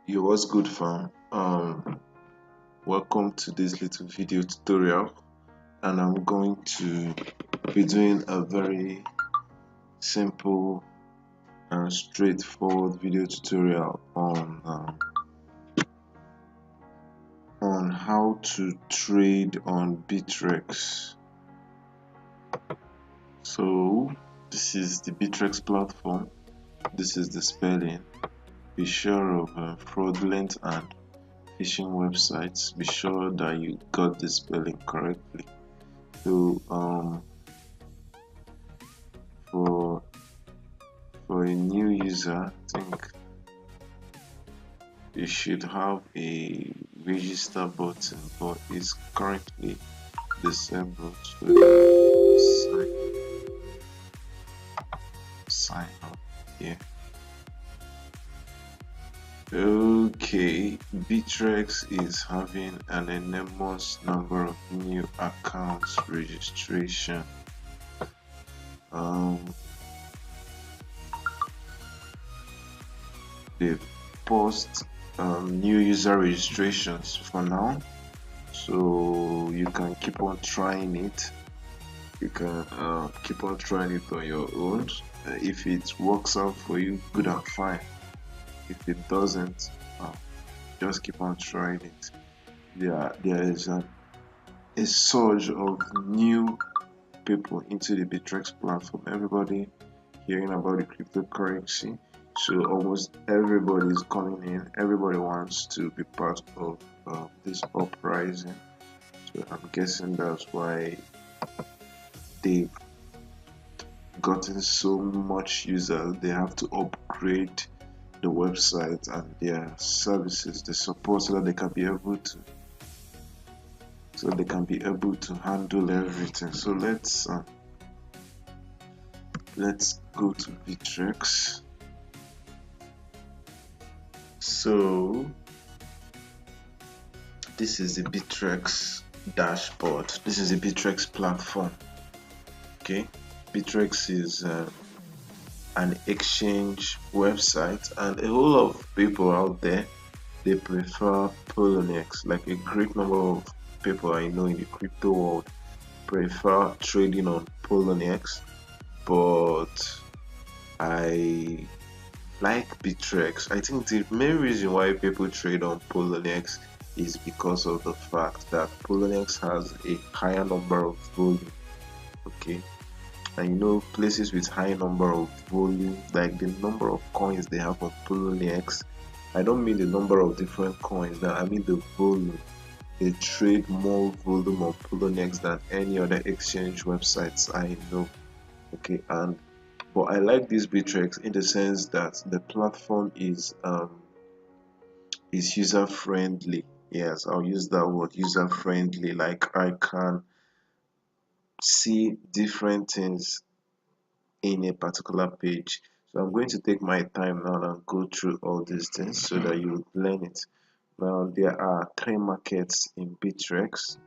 Yo, what's good, fam? Welcome to this little video tutorial, and I'm going to be doing a very simple and straightforward video tutorial on how to trade on Bittrex. So this is the Bittrex platform. This is the spelling. Be sure of fraudulent and phishing websites. Be sure that you got the spelling correctly. So for a new user, I think you should have a register button, but it's currently disabled. So sign up here. Okay, Bittrex is having an enormous number of new accounts registration. They've paused new user registrations for now, so you can keep on trying it. You can keep on trying it on your own. If it works out for you, good and fine. If it doesn't, just keep on trying it. There is a surge of new people into the Bittrex platform. Everybody hearing about the cryptocurrency, so almost everybody is coming in. Everybody wants to be part of this uprising. So I'm guessing that's why they've gotten so much users. They have to upgrade the website and their services, the support, so that they can be able to handle everything. So let's go to Bittrex. So this is the Bittrex dashboard. This is the Bittrex platform. Okay, Bittrex is an exchange website, and a whole lot of people out there, they prefer Poloniex. Like a great number of people I know in the crypto world prefer trading on Poloniex, but I like Bittrex. I think the main reason why people trade on Poloniex is because of the fact that Poloniex has a higher number of volume. Okay, and you know, places with high number of volume, like the number of coins they have on Poloniex, I don't mean the number of different coins now, I mean the volume. They trade more volume on Poloniex than any other exchange websites I know. Okay, but I like this Bittrex in the sense that the platform is user friendly. Yes, I'll use that word, user friendly. Like I can see different things in a particular page. So I'm going to take my time now and go through all these things so that you learn it. Now there are three markets in Bittrex.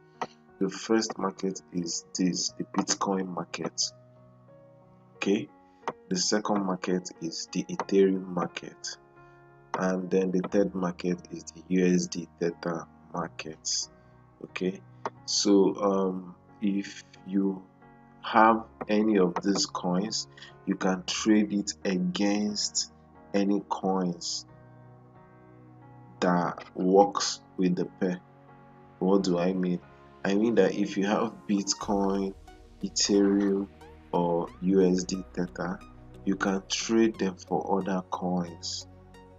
The first market is this, the Bitcoin market. Okay, the second market is the Ethereum market, and then the third market is the USD Theta market. Okay, so if you have any of these coins, you can trade it against any coins that works with the pair. What do I mean? I mean that if you have Bitcoin, Ethereum, or USD Theta, you can trade them for other coins.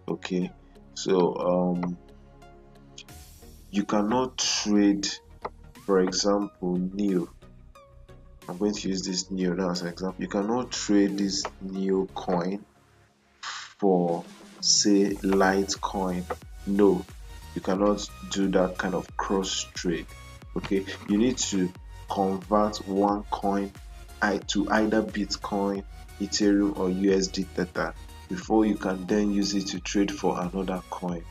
Okay, so you cannot trade, for example, NEO. I'm going to use this NEO now as an example. You cannot trade this NEO coin for, say, Litecoin. No, you cannot do that kind of cross trade. Okay, you need to convert one coin to either Bitcoin, Ethereum, or USD Theta before you can then use it to trade for another coin.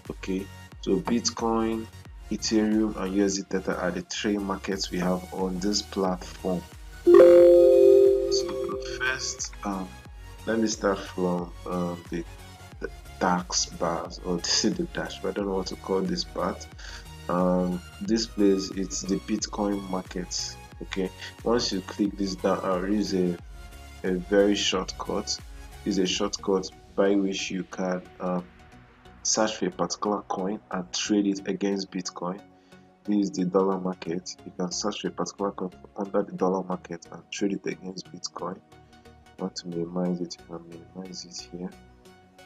Okay, so Bitcoin, Ethereum, and USD Theta are the three markets we have on this platform. So the first, let me start from the tax bars, or this is the dash, but I don't know what to call this part. This place, it's the Bitcoin market. Okay, once you click this down, use a very shortcut. Is a shortcut by which you can search for a particular coin and trade it against Bitcoin. This is the dollar market. You can search for a particular coin under the dollar market and trade it against Bitcoin. Want to minimize it, you can minimize it here.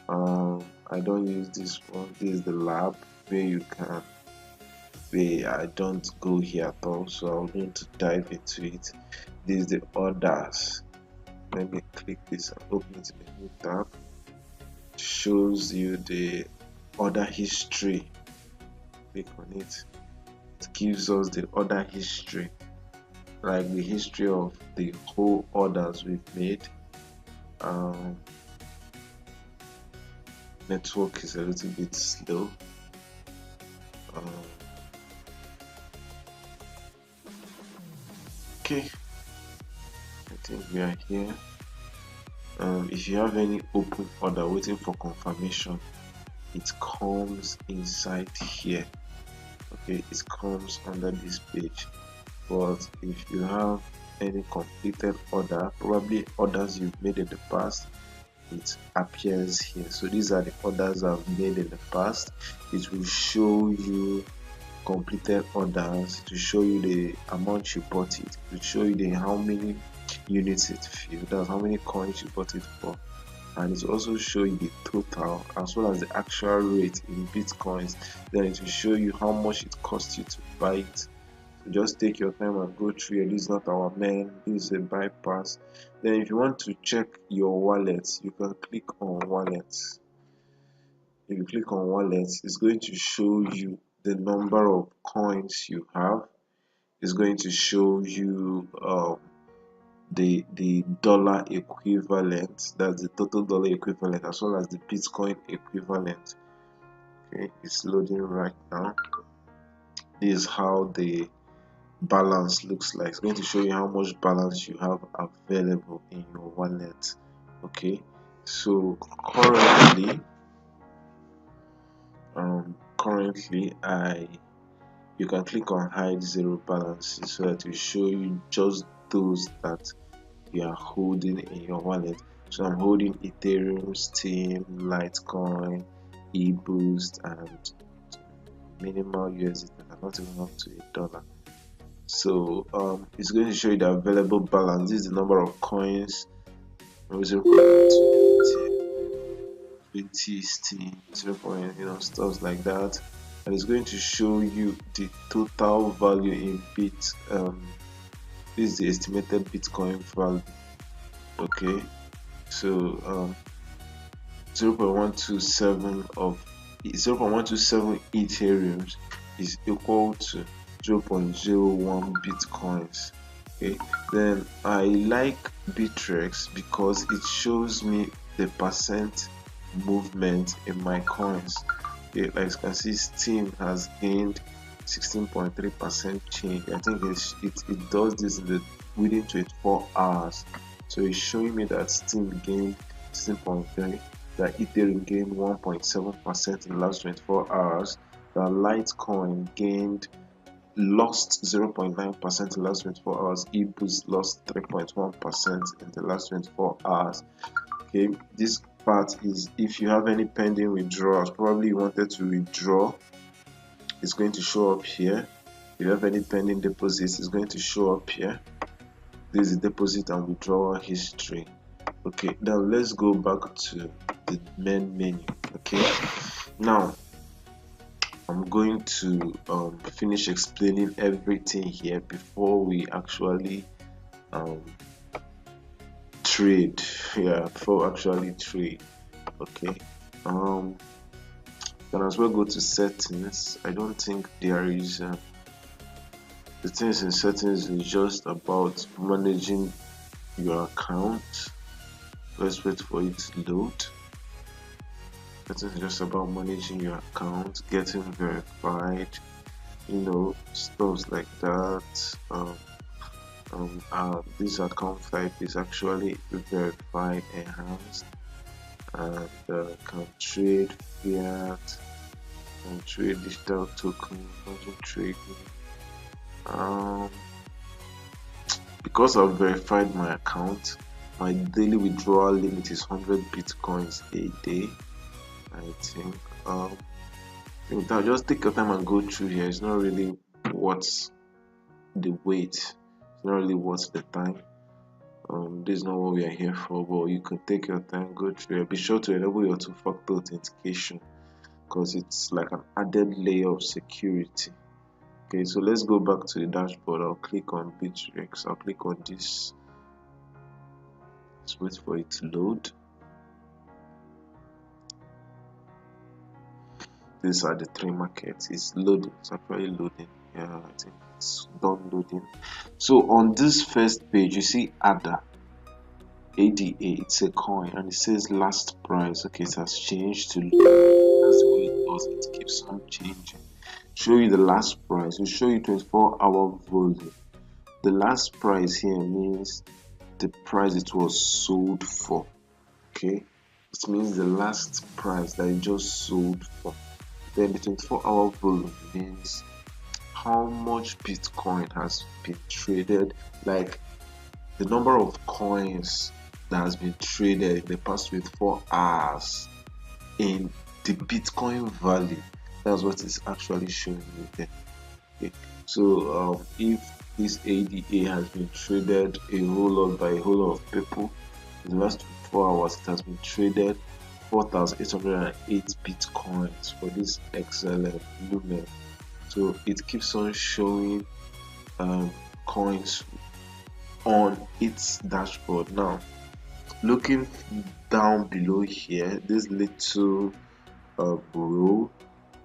I don't use this one. This is the lab where you can pay. I don't go here at all, so I'm going to dive into it. This is the orders. Let me click this and open it in a new tab. It shows you the order history. Click on it. It gives us the order history, like the history of the whole orders we've made. Network is a little bit slow. Okay, I think we are here. If you have any open order waiting for confirmation, it comes inside here. Okay, it comes under this page. But if you have any completed order, probably orders you've made in the past, it appears here. So these are the orders I've made in the past. It will show you completed orders, to show you the amount you bought it, to show you the how many units it filled, that's how many coins you bought it for, and it will also show you the total as well as the actual rate in bitcoins. Then it will show you how much it cost you to buy it. So just take your time and go through it. This is not our main, this is a bypass. Then if you want to check your wallets, you can click on wallets. If you click on wallets, it's going to show you the number of coins you have. It's going to show you the dollar equivalent, that's the total dollar equivalent, as well as the Bitcoin equivalent. Okay, it's loading right now. This is how the balance looks like. It's going to show you how much balance you have available in your wallet. Okay, so currently you can click on hide zero balances, so that will show you just those that you are holding in your wallet. So I'm holding Ethereum, Steam, Litecoin, eBoost, and minimal USDT. I'm not even up to $1. So it's going to show you the available balance. This is the number of coins. 0.20 Steam, 0. Stuff like that. And it's going to show you the total value in bit. This is the estimated Bitcoin value. Okay, so 0.127 of 0.127 Ethereum is equal to 0.01 Bitcoins. Okay, then I like Bittrex because it shows me the percent movement in my coins. Okay, like you can see, Steam has gained 16.3% change. I think it does this within 24 hours. So it's showing me that Steam gained 16.3, that Ethereum gained 1.7% in the last 24 hours, that Litecoin lost 0.9% in the last 24 hours, eBoost lost 3.1% in the last 24 hours. Okay, this part is if you have any pending withdrawals, probably you wanted to withdraw, it's going to show up here. If you have any pending deposits, it's going to show up here. This is deposit and withdrawal history. Okay, now let's go back to the main menu. Okay, now I'm going to finish explaining everything here before we actually trade. Before we actually trade. Okay, can as well go to settings. I don't think there is the things in settings is just about managing your account. Let's wait for it to load. Settings is just about managing your account, getting verified, stuff like that. This account type is actually verified enhanced, and can trade fiat, can trade digital token, margin trading. Because I've verified my account, my daily withdrawal limit is 100 bitcoins a day. I think just take your time and go through here. It's not really worth the wait, it's not really worth the time. This is not what we are here for, but you can take your time, go through it. Be sure to enable your two-factor authentication because it's like an added layer of security. Okay, so let's go back to the dashboard. I'll click on Bittrex. I'll click on this. Let's wait for it to load. These are the three markets. It's loading. It's actually loading. Yeah, I think it's done loading. So on this first page, you see ADA. It's a coin, and it says last price. Okay, it has changed to. That's the way it does. It keeps on changing. Show you the last price. Will show you 24-hour volume. The last price here means the price it was sold for. Okay, it means the last price that it just sold for. Then the 24-hour volume means how much Bitcoin has been traded, like the number of coins that has been traded in the past 24 hours in the Bitcoin value. That's what it's actually showing you there. Okay. So if this ADA has been traded a whole lot by a whole lot of people in the last 24 hours, it has been traded 4,808 bitcoins for this XLM Lumen. So it keeps on showing coins on its dashboard. Now looking down below here, this little row,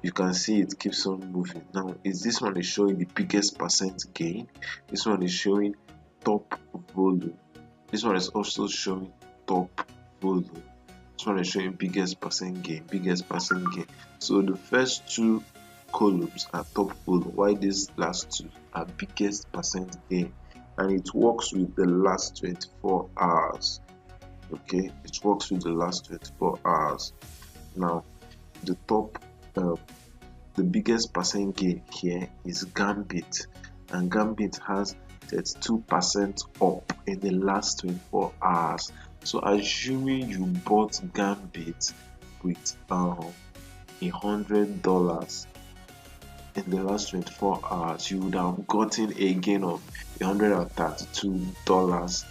you can see it keeps on moving. Now this one is showing the biggest percent gain, this one is showing top volume, this one is also showing top volume, this one is showing biggest percent gain. So the first two columns are top volume, while these last two are biggest percent gain, and it works with the last 24 hours. Okay, it works with the last 24 hours. Now the top the biggest percent gain here is Gambit, and Gambit has 32% up in the last 24 hours. So assuming you bought Gambit with $100 in the last 24 hours, you would have gotten a gain of $132,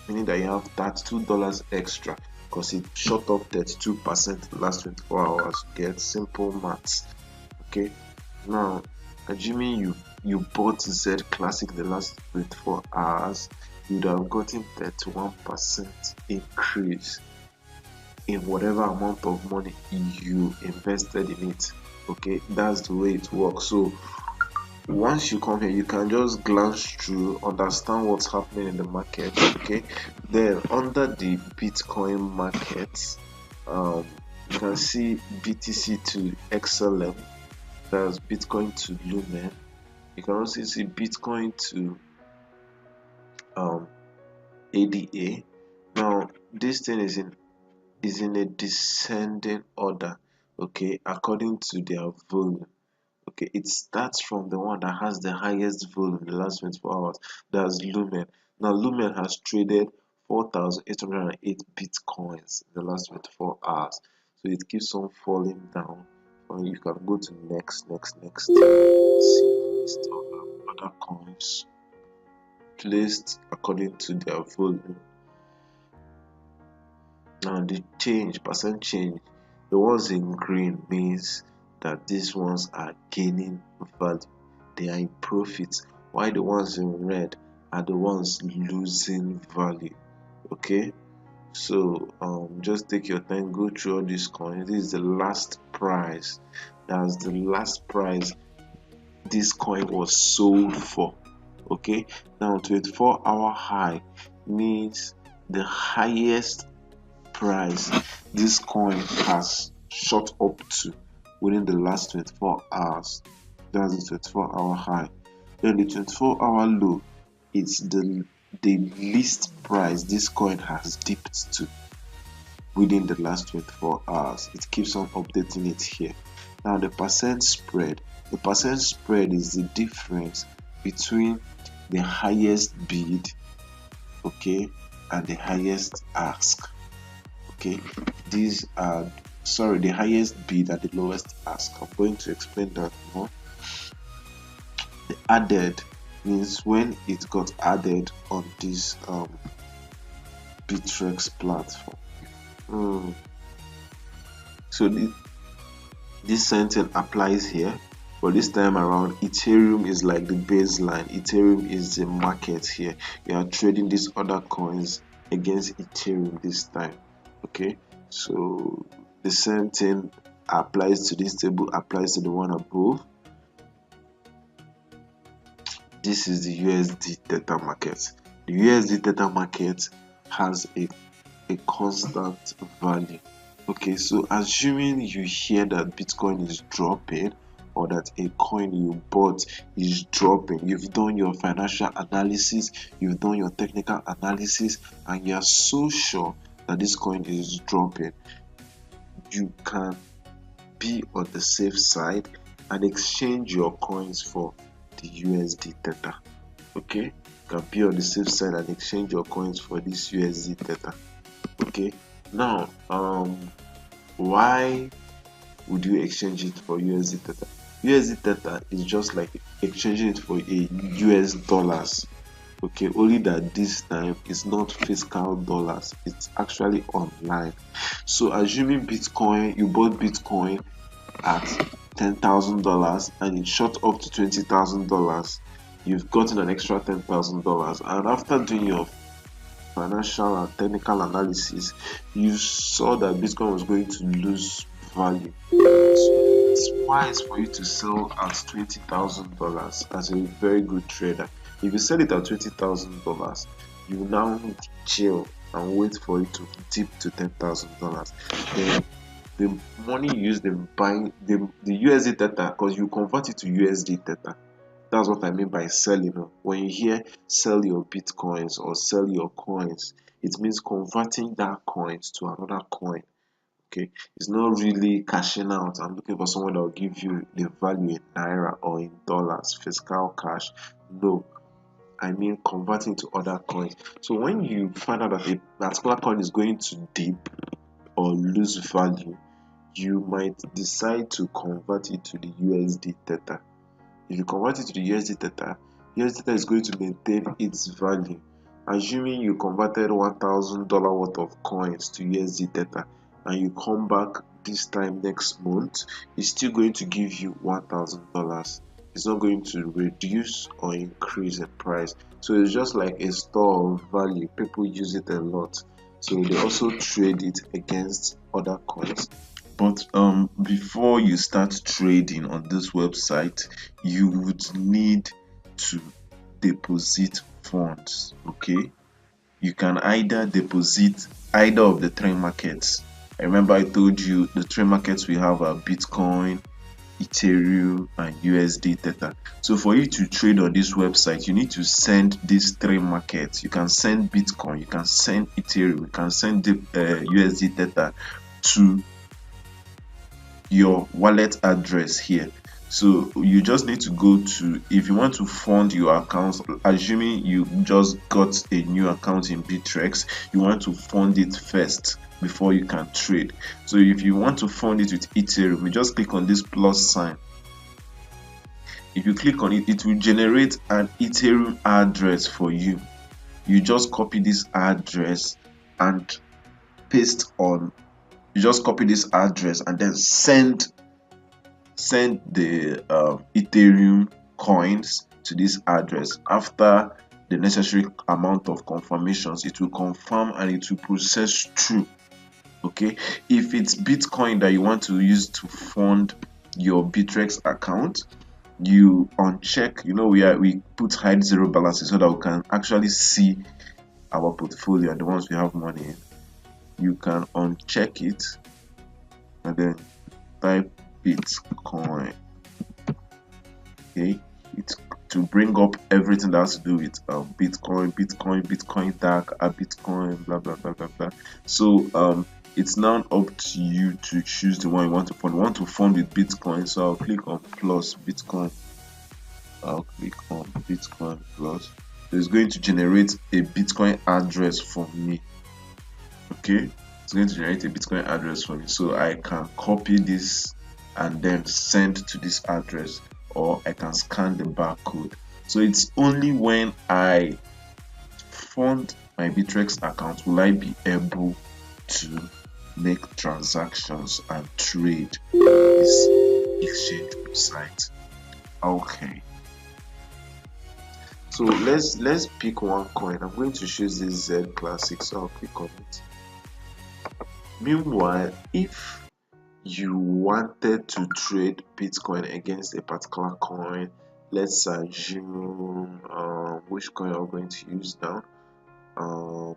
meaning that you have $32 extra because it shot up 32% in the last 24 hours. Get simple maths. Okay, now assuming you bought Z Classic the last 24 hours, you would have gotten 31% increase in whatever amount of money you invested in it. Okay, that's the way it works. So once you come here, you can just glance through, understand what's happening in the market. Okay, then under the Bitcoin market, you can see BTC to XLM, that's Bitcoin to Lumen. You can also see Bitcoin to ADA. Now this thing is in a descending order, okay, according to their volume. Okay, it starts from the one that has the highest volume in the last 24 hours. That's Lumen. Now Lumen has traded 4,808 bitcoins in the last 24 hours. So it keeps on falling down. You can go to next. See the list of other coins placed according to their volume. Now the percent change, the ones in green means that these ones are gaining value, they are in profit, while the ones in red are the ones losing value. Okay, so just take your time, go through all these coins. This is the last price, that's the last price this coin was sold for. Okay, now 24-hour high means the highest price this coin has shot up to within the last 24 hours. That's the 24-hour high. Then the 24-hour low is the least price this coin has dipped to. within the last 24 hours. It keeps on updating it here. Now the percent spread is the difference between the highest bid, okay, and the highest ask. Okay, these are the highest bid and the lowest ask. I'm going to explain that more. The added means when it got added on this Bittrex platform. So this sentence applies here, but this time around Ethereum is like the baseline. Ethereum is the market here. You are trading these other coins against Ethereum this time. Okay, so the same thing applies to this table, applies to the one above. This is the USD Theta market. The USD Theta market has a constant value. Okay, so assuming you hear that Bitcoin is dropping, or that a coin you bought is dropping, you've done your financial analysis, you've done your technical analysis, and you're so sure that this coin is dropping, you can be on the safe side and exchange your coins for the USD Theta. Okay, you can be on the safe side and exchange your coins for this USD Theta. Okay, now why would you exchange it for USD Theta? USD Theta is just like exchanging it for a US dollars. Okay, only that this time it's not physical dollars, it's actually online. So assuming you bought Bitcoin at $10,000 and it shot up to $20,000, you've gotten an extra $10,000, and after doing your financial and technical analysis, you saw that Bitcoin was going to lose value. So it's wise for you to sell at $20,000 as a very good trader. If you sell it at $20,000, you now need to chill and wait for it to dip to $10,000. Then the money you use in buying the USD Theta, because you convert it to USD Theta. That's what I mean by selling. When you hear sell your bitcoins or sell your coins, it means converting that coins to another coin. Okay, it's not really cashing out and looking for someone that will give you the value in naira or in dollars, physical cash. No, I mean converting to other coins. So when you find out that a particular coin is going to dip or lose value, you might decide to convert it to the USD Theta. If you convert it to the USD Theta is going to maintain its value. Assuming you converted $1,000 worth of coins to USD Theta and you come back this time next month, it's still going to give you $1,000. It's not going to reduce or increase in price. So it's just like a store of value. People use it a lot. So they also trade it against other coins. But before you start trading on this website, you would need to deposit funds. Okay, you can either deposit either of the three markets. I remember I told you the three markets we have are Bitcoin, Ethereum, and USD Theta. So for you to trade on this website, you need to send these three markets. You can send Bitcoin, you can send Ethereum, you can send USD Theta to your wallet address here. So you just need to go to, if you want to fund your account, assuming you just got a new account in Bittrex, you want to fund it first before you can trade. So if you want to fund it with Ethereum, you just click on this plus sign. If you click on it, it will generate an Ethereum address for you. You just copy this address and paste on. You just copy this address and then send the Ethereum coins to this address. After the necessary amount of confirmations, it will confirm and it will process through. Okay, if it's Bitcoin that you want to use to fund your Bittrex account, you uncheck, we put hide zero balances so that we can actually see our portfolio and the ones we have money in. You can uncheck it and then type Bitcoin. Okay, it's to bring up everything that has to do with Bitcoin, Bitcoin, Bitcoin tag, Bitcoin, blah blah blah blah blah. So it's now up to you to choose the one you want to fund. I want to fund with Bitcoin, so I'll click on plus Bitcoin. I'll click on Bitcoin plus. So it's going to generate a Bitcoin address for me. Okay, it's going to generate a Bitcoin address for me, so I can copy this and then send to this address, or I can scan the barcode. So it's only when I fund my Bittrex account will I be able to make transactions and trade on this exchange website. Okay, so let's pick one coin. I'm going to choose this Z Classic, so I'll click on it. Meanwhile, if you wanted to trade Bitcoin against a particular coin, let's assume which coin are we going to use now?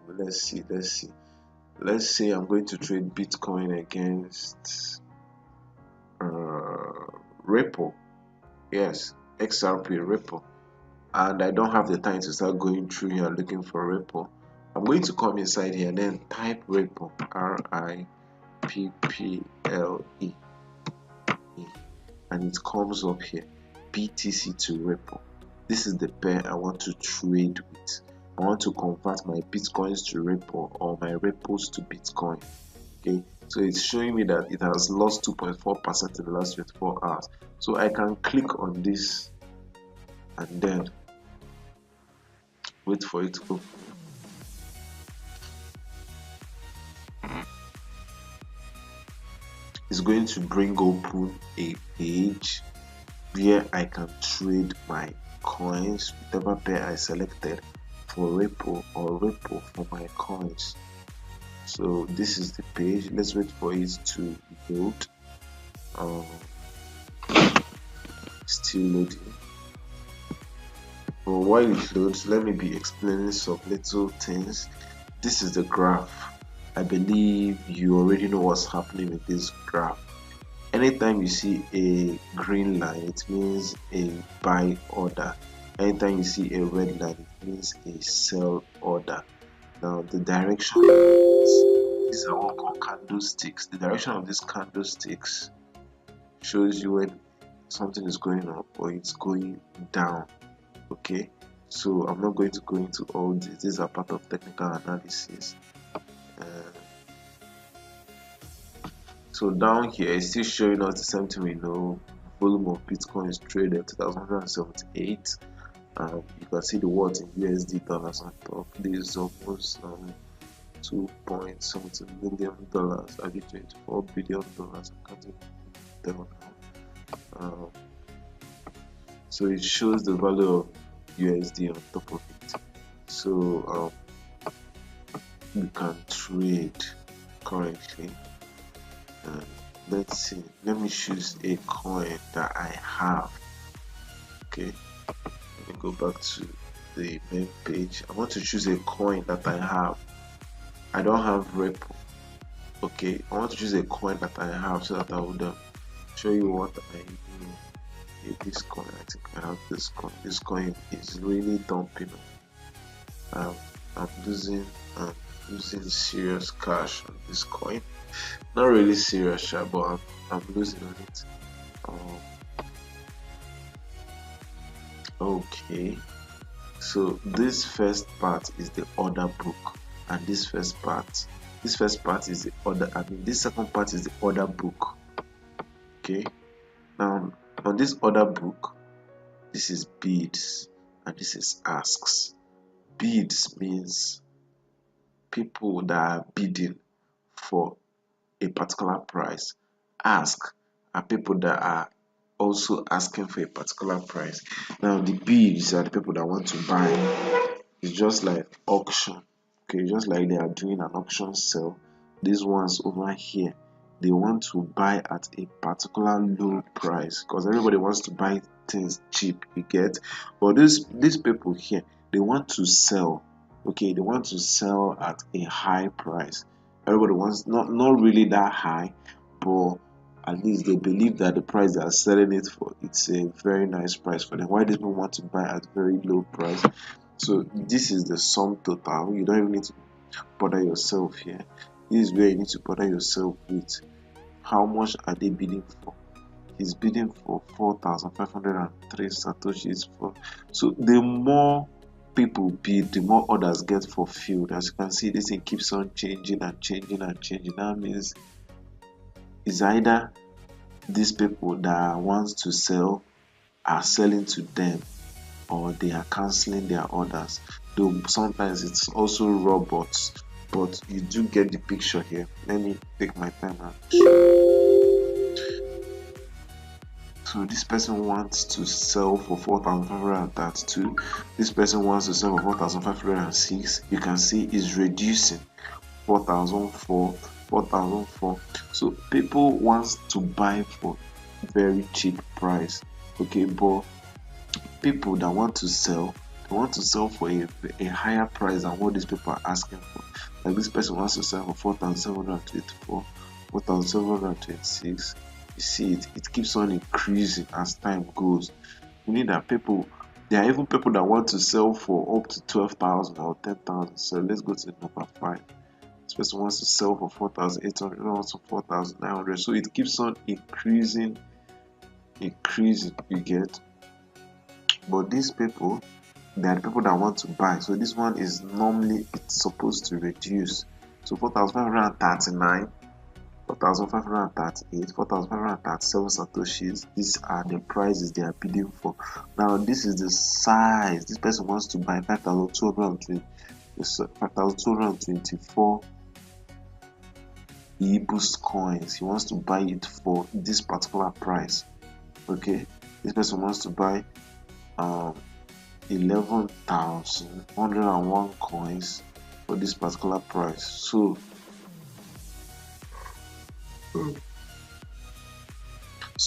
Let's see. Let's say I'm going to trade Bitcoin against Ripple. Yes, XRP Ripple. And I don't have the time to start going through here looking for Ripple. I'm going to come inside here and then type Ripple, RIPPLE, and it comes up here, BTC to Ripple. This is the pair I want to trade with. I want to convert my Bitcoins to Ripple or my Ripples to Bitcoin. Okay, so it's showing me that it has lost 2.4% in the last 24 hours. So I can click on this and then wait for it to open. It's going to bring open a page where I can trade my coins, whatever pair I selected, for Ripple or Ripple for my coins. So this is the page. Let's wait for it to load. Still loading. But while it loads, let me be explaining some little things. This is the graph. I believe you already know what's happening with this graph. Anytime you see a green line, it means a buy order. Anytime you see a red line, it means a sell order. Now the direction, these are all called candlesticks. The direction of these candlesticks shows you when something is going up or it's going down. Okay, so I'm not going to go into all this. These are part of technical analysis. So down here it's still showing us the same thing we know. Volume of Bitcoin is traded 2178. You can see the words in USD dollars on top. This is almost 2.something million dollars, actually $24 billion. I can't even tell now. So it shows the value of USD on top of it. So we can trade currently. Let's see, let me choose a coin that I have. Okay, let me go back to the main page. I want to choose a coin that I have. I don't have Ripple. Okay, I want to choose a coin that I have so that I would show you what I do. This coin, I think I have this coin. This coin is really dumping. I'm losing serious cash on this coin. Not really serious, but I'm losing on it. Okay, so this first part is the order book, and this first part is the order. This second part is the order book. Okay, now on this order book, this is bids and this is asks. Bids means people that are bidding for a particular price. Ask are people that are also asking for a particular price. Now the bids are the people that want to buy. It's just like auction. Okay, just like they are doing an auction sale. These ones over here, they want to buy at a particular low price because everybody wants to buy things cheap, you get. But these people here, they want to sell. Okay, they want to sell at a high price. Everybody wants not really that high, but at least they believe that the price they are selling it for, it's a very nice price for them. Why these people want to buy at very low price? So this is the sum total. You don't even need to bother yourself here. This is where you need to bother yourself with how much are they bidding for. He's bidding for 4,503 satoshis for. So the more people bid, the more orders get fulfilled. As you can see, this thing keeps on changing and changing and changing. That means it's either these people that want to sell are selling to them, or they are canceling their orders. Though sometimes it's also robots, but you do get the picture here. Let me take my time and so this person wants to sell for 4,532. This person wants to sell for 4,506. You can see it's reducing 4,004, 4,004. So people wants to buy for very cheap price. Okay, but people that want to sell, they want to sell for a higher price than what these people are asking for. Like this person wants to sell for 4,724, 4,726. You see it keeps on increasing as time goes. Meaning that people, there are even people that want to sell for up to 12,000 or 10,000. So let's go to number 5. This person wants to sell for 4,800, also 4,900. So it keeps on increasing, you get. But these people, they are the people that want to buy. So this one is normally it's supposed to reduce. So 4,539, 4,538, 4,537 satoshis. These are the prices they are bidding for. Now this is the size. This person wants to buy 5,220, 5,224 e-boost coins. He wants to buy it for this particular price. Okay, this person wants to buy 11,101 coins for this particular price. So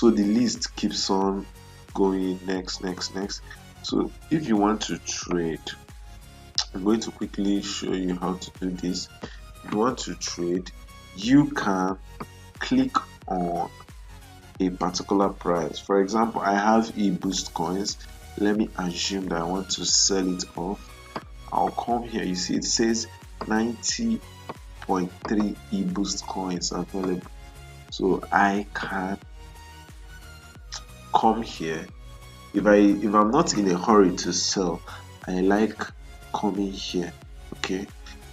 the list keeps on going next. So if you want to trade, I'm going to quickly show you how to do this. If you want to trade, you can click on a particular price. For example, I have e-boost coins. Let me assume that I want to sell it off. I'll come here. You see it says 90.3 e-boost coins available. So I can come here. If I'm not in a hurry to sell, I like coming here. Okay,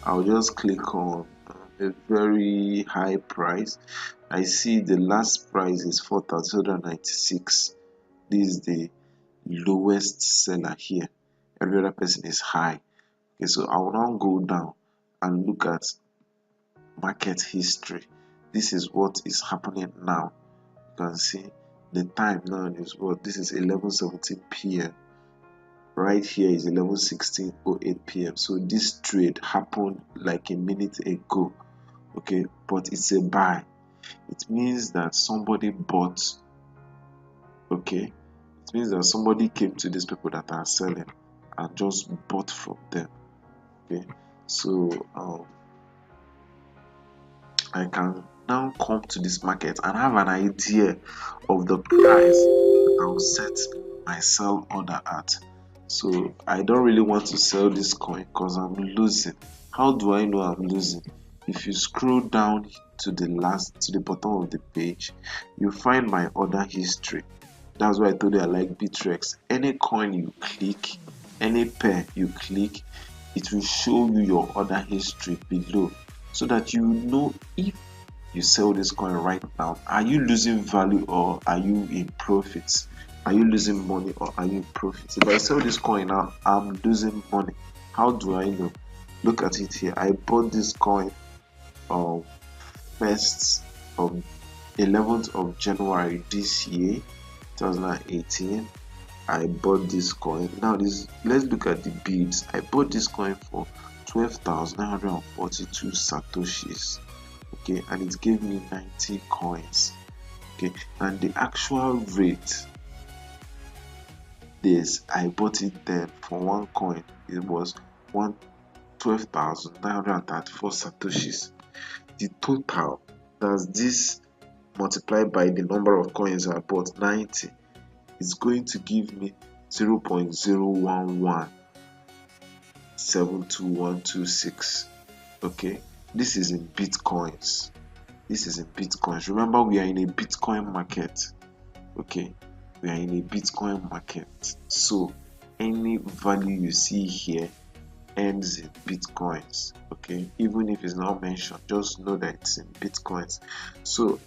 I'll just click on a very high price. I see the last price is 4,296. This is the lowest seller here. Every other person is high. Okay, so I will now go down and look at market history. This is what is happening now. You can see the time now is what? This is 11:17 p.m. Right here is 11:16:08 p.m. So this trade happened like a minute ago. Okay, but it's a buy. It means that somebody bought. Okay, it means that somebody came to these people that are selling and just bought from them. Okay, so I can now come to this market and have an idea of the price I will set my sell order at. So I don't really want to sell this coin because I'm losing. How do I know I'm losing? If you scroll down to the bottom of the page, you find my order history. That's why I told you I like Bittrex. Any coin you click, any pair you click, it will show you your order history below, so that you know if you sell this coin right now, are you losing value or are you in profits? Are you losing money or are you in profits? If I sell this coin now, I'm losing money. How do I know? Look at it here. I bought this coin on 11th of January this year, 2018. I bought this coin. Now let's look at the bids. I bought this coin for 12,942 satoshis. Okay, and it gave me 90 coins. Okay, and the actual rate this I bought it then for one coin, it was 12,934 satoshis. The total, that's this multiplied by the number of coins I bought, 90, is going to give me 0.011 72126. Okay, This is in bitcoins. This is in bitcoins. Remember, we are in a bitcoin market. Okay, we are in a bitcoin market. So any value you see here ends in bitcoins. Okay, even if it's not mentioned, just know that it's in bitcoins. So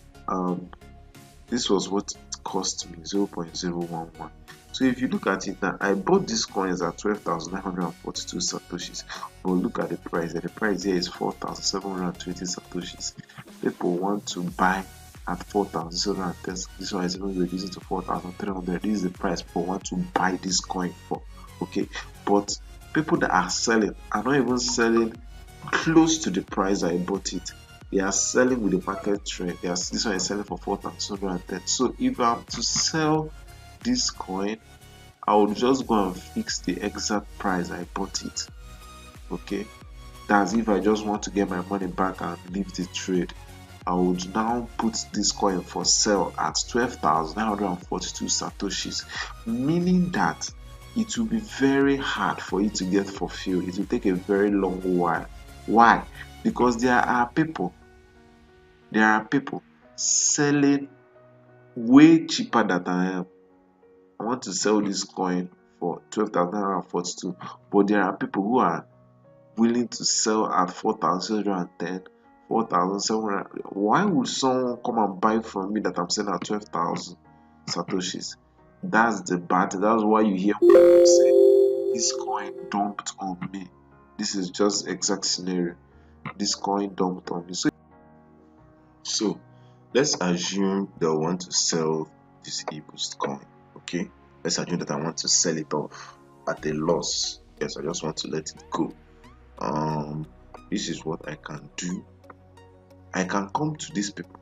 this was what it cost me, 0.011. So if you look at it now, I bought these coins at 12,942 satoshis, but look at the price. The price here is 4,720 satoshis. People want to buy at 4,710. This one is even reducing to 4,300. This is the price people want to buy this coin for. Okay, but people that are selling are not even selling close to the price I bought it. They are selling with the market trend. This one is selling for 4,210. So if I'm to sell this coin, I would just go and fix the exact price I bought it. Okay, that's if I just want to get my money back and leave the trade. I would now put this coin for sale at 12,942 satoshis, meaning that it will be very hard for it to get fulfilled. It will take a very long while. Why? Because there are people selling way cheaper than I am. I want to sell this coin for 12,942, but there are people who are willing to sell at 4,710, 4,700. Why would someone come and buy from me that I'm selling at 12,000 satoshis? That's the bad. That's why you hear people say this coin dumped on me. This is just exact scenario. This coin dumped on me. So let's assume that I want to sell this eBoost coin. Okay, let's assume that I want to sell it off at a loss. Yes, I just want to let it go. This is what I can do. I can come to these people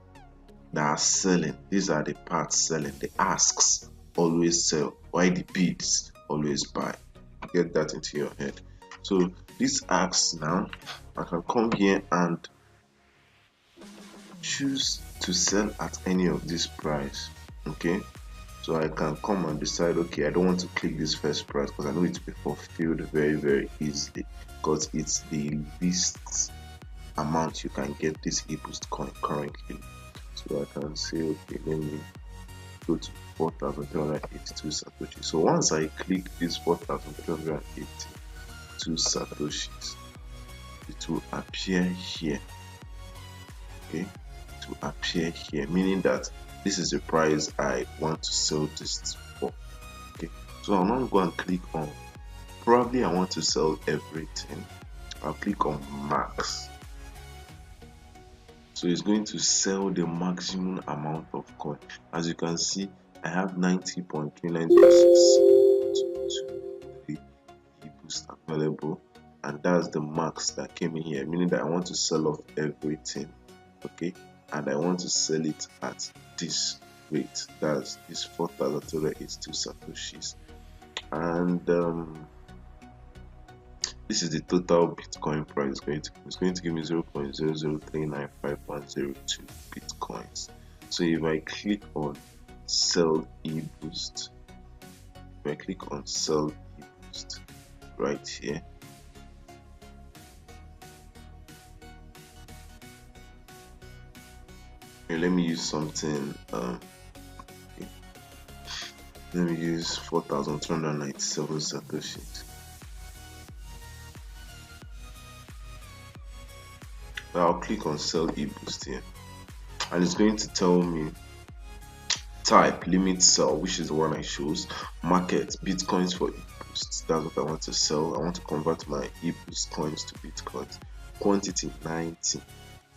that are selling. These are the parts selling. The asks always sell, why the bids always buy. Get that into your head. So these asks now, I can come here and choose to sell at any of this price. Okay, so I can come and decide, okay, I don't want to click this first price because I know it will be fulfilled very easily, because it's the least amount you can get this eBoost coin currently. So I can say, okay, let me go to 4,382 satoshis. So once I click this 4,382 satoshis, it will appear here. Okay, it will appear here, meaning that this is the price I want to sell this for. Okay, so I'm not going to click on, probably I want to sell everything. I'll click on max. So it's going to sell the maximum amount of coin. As you can see, I have 90.3906 boost available, and that's the max that came in here, meaning that I want to sell off everything. Okay, and I want to sell it at this rate. That's this 4,282 satoshis, and this is the total Bitcoin price. It's going to give me 0.0039510 Bitcoins. So if I click on sell eBoost, if I click on sell eBoost right here, here let me use something. Let me use 4,297 satoshis. I'll click on sell eBoost here, and it's going to tell me type limit sell, which is the one I chose. Market bitcoins for eBoost. That's what I want to sell. I want to convert my eBoost coins to bitcoins. Quantity 90. It's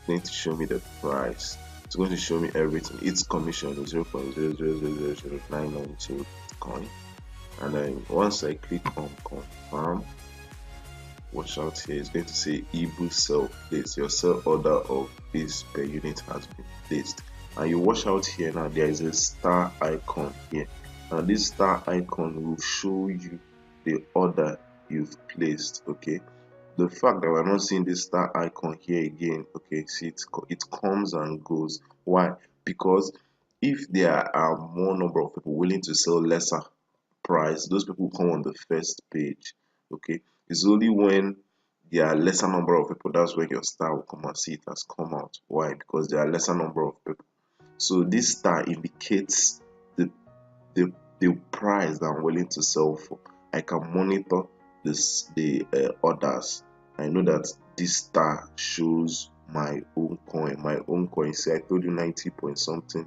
going to show me the price. It's going to show me everything. Its commission is 0.0000992 Bitcoin. And then once I click on confirm, watch out here, it's going to say eBoost sell placed. Your sell order of this per unit has been placed. And you watch out here now, there is a star icon here. Now this star icon will show you the order you've placed. Okay, the fact that we're not seeing this star icon here again, okay, see it comes and goes. Why? Because if there are more number of people willing to sell lesser price, those people come on the first page. Okay, it's only when there are lesser number of people, that's where your star will come and see it has come out. Why? Because there are lesser number of people. So this star indicates the the, the price that I'm willing to sell for. I can monitor the orders. I know that this star shows my own coin. My own coin. See, I told you 90 point something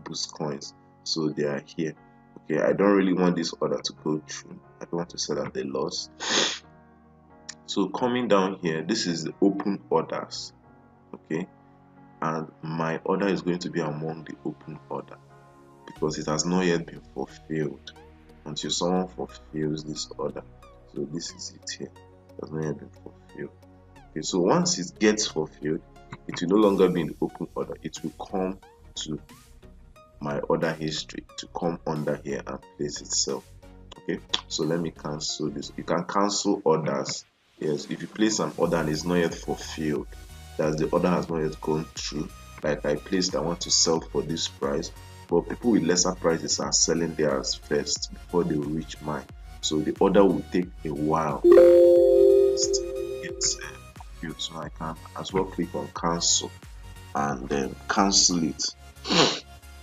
boost coins. So they are here. Okay, I don't really want this order to go through. I don't want to sell at the loss. So coming down here, this is the open orders. Okay, and my order is going to be among the open order because it has not yet been fulfilled until someone fulfills this order. So this is it here. It has not yet been fulfilled. Okay, so once it gets fulfilled, it will no longer be in the open order. It will come to my order history, to come under here and place itself. Okay, so let me cancel this. You can cancel orders. Yes, if you place an order and it's not yet fulfilled, that the order has not yet gone through. Like I placed, I want to sell for this price, but people with lesser prices are selling theirs first before they reach mine. So the order will take a while. It's fulfilled, so I can as well click on cancel and then cancel it.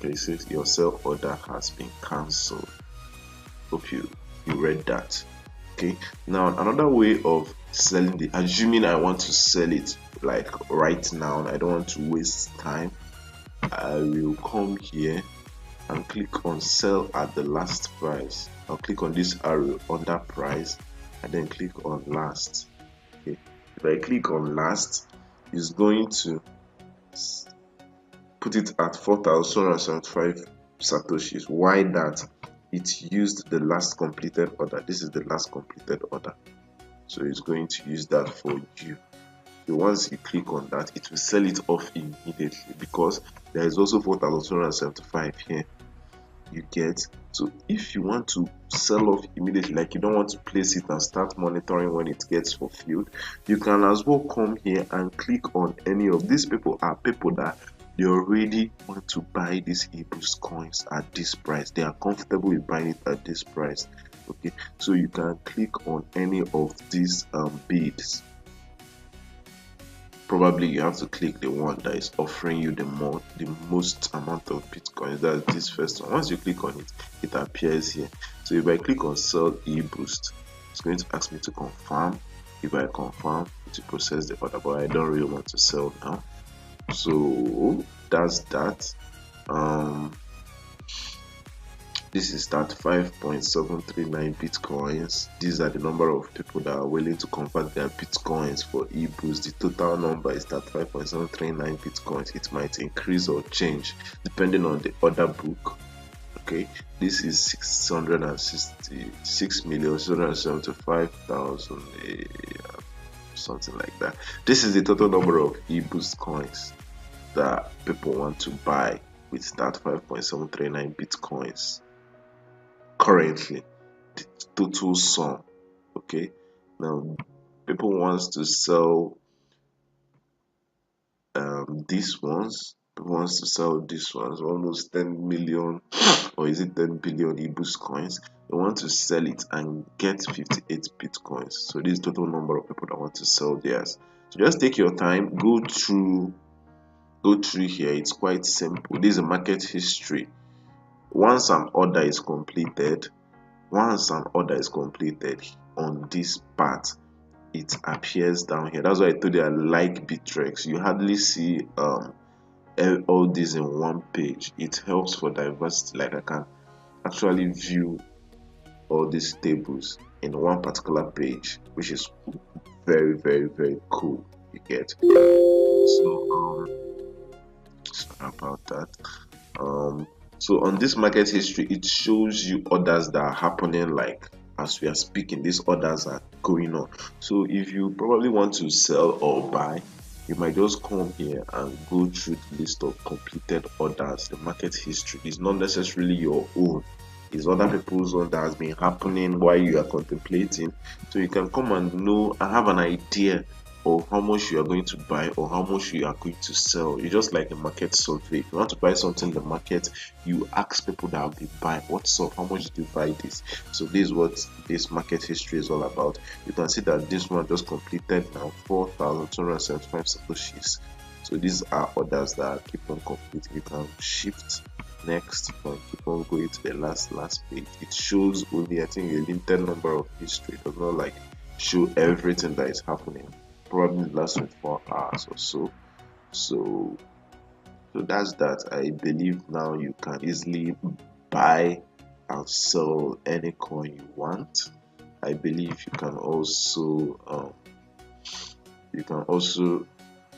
Okay, it says your sell order has been cancelled. Hope you read that. Okay, now another way of selling the, assuming I want to sell it like right now, I don't want to waste time, I will come here and click on sell at the last price. I'll click on this arrow under price and then click on last. Okay, if I click on last, it's going to put it at 4,275 satoshis. Why that? It used the last completed order. This is the last completed order, so it's going to use that for you. So once you click on that, it will sell it off immediately because there is also 4,275 here. You get? So if you want to sell off immediately, like you don't want to place it and start monitoring when it gets fulfilled, you can as well come here and click on any of these. People are people that they already want to buy these eBoost coins at this price. They are comfortable with buying it at this price. Okay, so you can click on any of these bids. Probably you have to click the one that is offering you the most amount of bitcoins. That's this first one. Once you click on it, it appears here. So if I click on sell eBoost, it's going to ask me to confirm. If I confirm, it will process the order, but I don't really want to sell now. So that's that. This is that 5.739 bitcoins. These are the number of people that are willing to convert their bitcoins for eBoost. The total number is that 5.739 bitcoins. It might increase or change depending on the order book. Okay, this is 666,675,000, something like that. This is the total number of eBoost coins that people want to buy with that 5.739 bitcoins. Currently, the total sum. Okay, now people wants to sell these ones. People wants to sell these ones, almost 10 million, or is it 10 billion eBoost coins. They want to sell it and get 58 bitcoins. So this is total number of people that want to sell theirs. So just take your time, go through here. It's quite simple. This is a market history. Once an order is completed on this part, it appears down here. That's why I told you I like Bittrex. You hardly see all this in one page. It helps for diversity. Like I can actually view all these tables in one particular page, which is very, very, very cool. You get? So sorry about that. So on this market history, it shows you orders that are happening, like as we are speaking. These orders are going on. So if you probably want to sell or buy, you might just come here and go through the list of completed orders. The market history is not necessarily your own, it's other people's own that has been happening while you are contemplating. So you can come and know and have an idea or how much you are going to buy or how much you are going to sell. It's just like a market survey. If you want to buy something in the market, you ask people that will be buying, what's up, how much did you buy this? So this is what this market history is all about. You can see that this one just completed now 4,275 satoshis. So these are orders that keep on completing. You can shift next, you can keep on going to the last page. It shows only, I think, a limited number of history. It does not like show everything that is happening, probably the last 24 hours or so. So that's that. I believe now you can easily buy and sell any coin you want. I believe you can also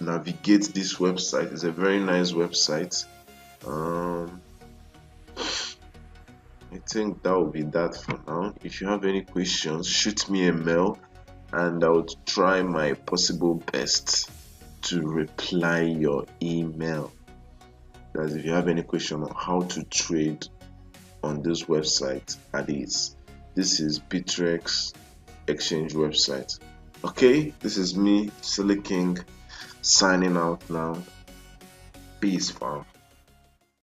navigate this website. It's a very nice website. I think that will be that for now. If you have any questions, shoot me a mail and I will try my possible best to reply your email. Guys, if you have any question on how to trade on this website, this is Bittrex exchange website. Okay, this is me, Silly King, signing out now. Peace, fam.